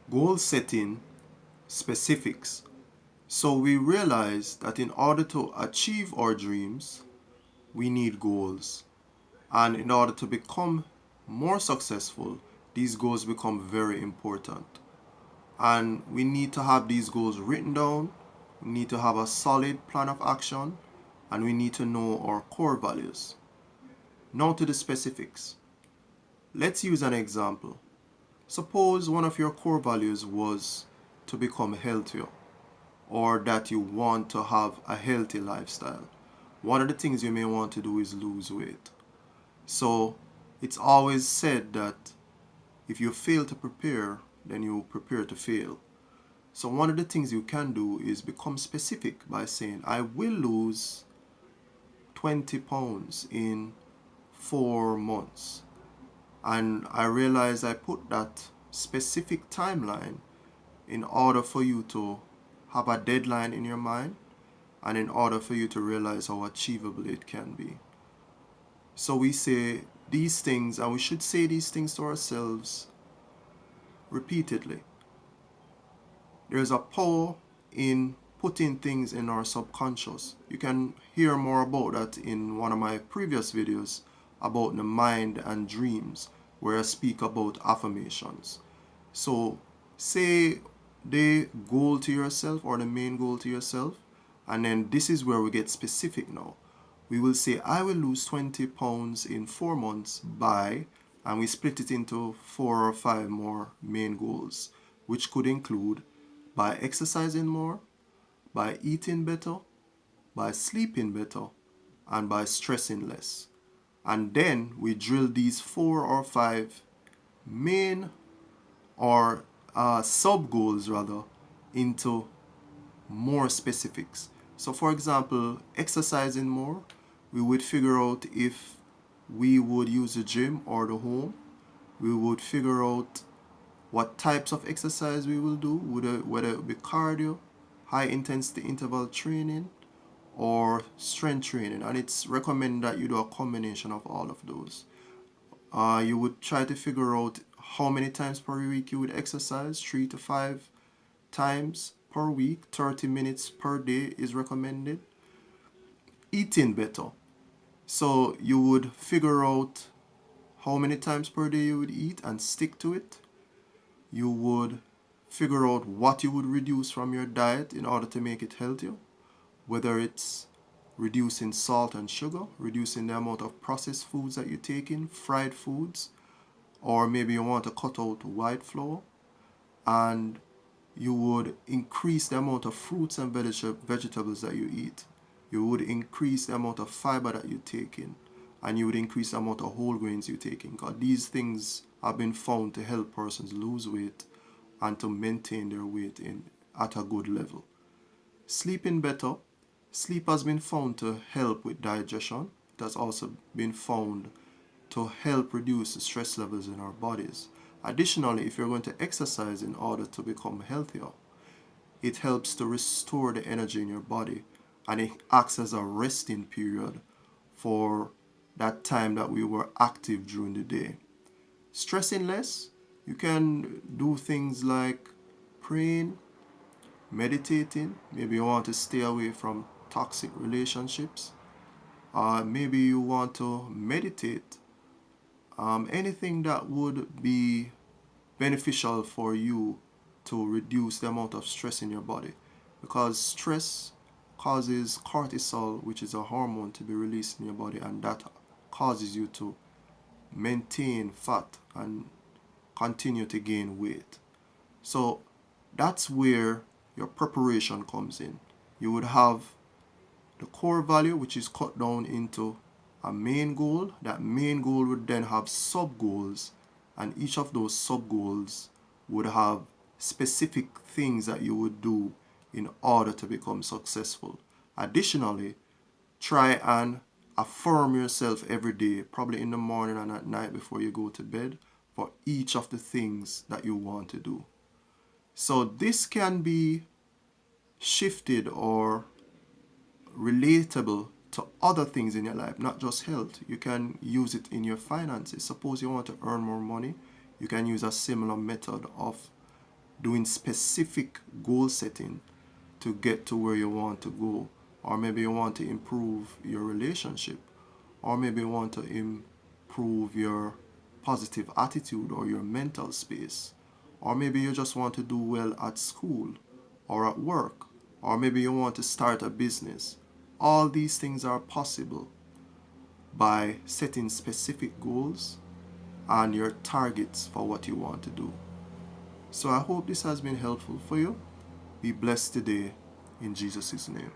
Goal setting specifics. So we realize that in order to achieve our dreams, we need goals. And in order to become more successful, these goals become very important. And we need to have these goals written down. We need to have a solid plan of action. And we need to know our core values. Now to the specifics. Let's use an example. Suppose one of your core values was to become healthier, or that you want to have a healthy lifestyle. One of the things you may want to do is lose weight. So it's always said that if you fail to prepare, then you prepare to fail. So one of the things you can do is become specific by saying, I will lose 20 pounds in 4 months. And I realize I put that specific timeline in order for you to have a deadline in your mind and in order for you to realize how achievable it can be. So we say these things, and we should say these things to ourselves repeatedly. There's a power in putting things in our subconscious. You can hear more about that in one of my previous videos about the mind and dreams, where I speak about affirmations. So say the goal to yourself, or the main goal to yourself, and then this is where we get specific now. We will say, I will lose 20 pounds in 4 months by, and we split it into 4 or 5 more main goals, which could include by exercising more, by eating better, by sleeping better, and by stressing less. And then we drill these 4 or 5 main or sub goals rather into more specifics. So for example, exercising more, we would figure out if we would use the gym or the home. We would figure out what types of exercise we will do, whether it be cardio, high intensity interval training, or strength training. And it's recommended that you do a combination of all of those. You would try to figure out how many times per week you would exercise. 3 to 5 times per week. 30 minutes per day is recommended. Eating better. So you would figure out how many times per day you would eat and stick to it. You would figure out what you would reduce from your diet in order to make it healthier, whether it's reducing salt and sugar, reducing the amount of processed foods that you take in, fried foods, or maybe you want to cut out white flour, and you would increase the amount of fruits and vegetables that you eat. You would increase the amount of fiber that you take in, and you would increase the amount of whole grains you take in, because these things have been found to help persons lose weight and to maintain their weight at a good level. Sleeping better. Sleep has been found to help with digestion. It has also been found to help reduce the stress levels in our bodies. Additionally, if you're going to exercise in order to become healthier, it helps to restore the energy in your body, and it acts as a resting period for that time that we were active during the day. Stressing less, you can do things like praying, meditating. Maybe you want to stay away from toxic relationships. Maybe you want to meditate. Anything that would be beneficial for you to reduce the amount of stress in your body, because stress causes cortisol, which is a hormone, to be released in your body, and that causes you to maintain fat and continue to gain weight. So that's where your preparation comes in. You would have the core value, which is cut down into a main goal. That main goal would then have sub goals, and each of those sub goals would have specific things that you would do in order to become successful. Additionally, try and affirm yourself every day, probably in the morning and at night before you go to bed, for each of the things that you want to do. So this can be shifted or relatable to other things in your life, not just health. You can use it in your finances. Suppose you want to earn more money, you can use a similar method of doing specific goal setting to get to where you want to go. Or maybe you want to improve your relationship, or maybe you want to improve your positive attitude or your mental space, or maybe you just want to do well at school or at work, or maybe you want to start a business. All these things are possible by setting specific goals and your targets for what you want to do. So I hope this has been helpful for you. Be blessed today in Jesus' name.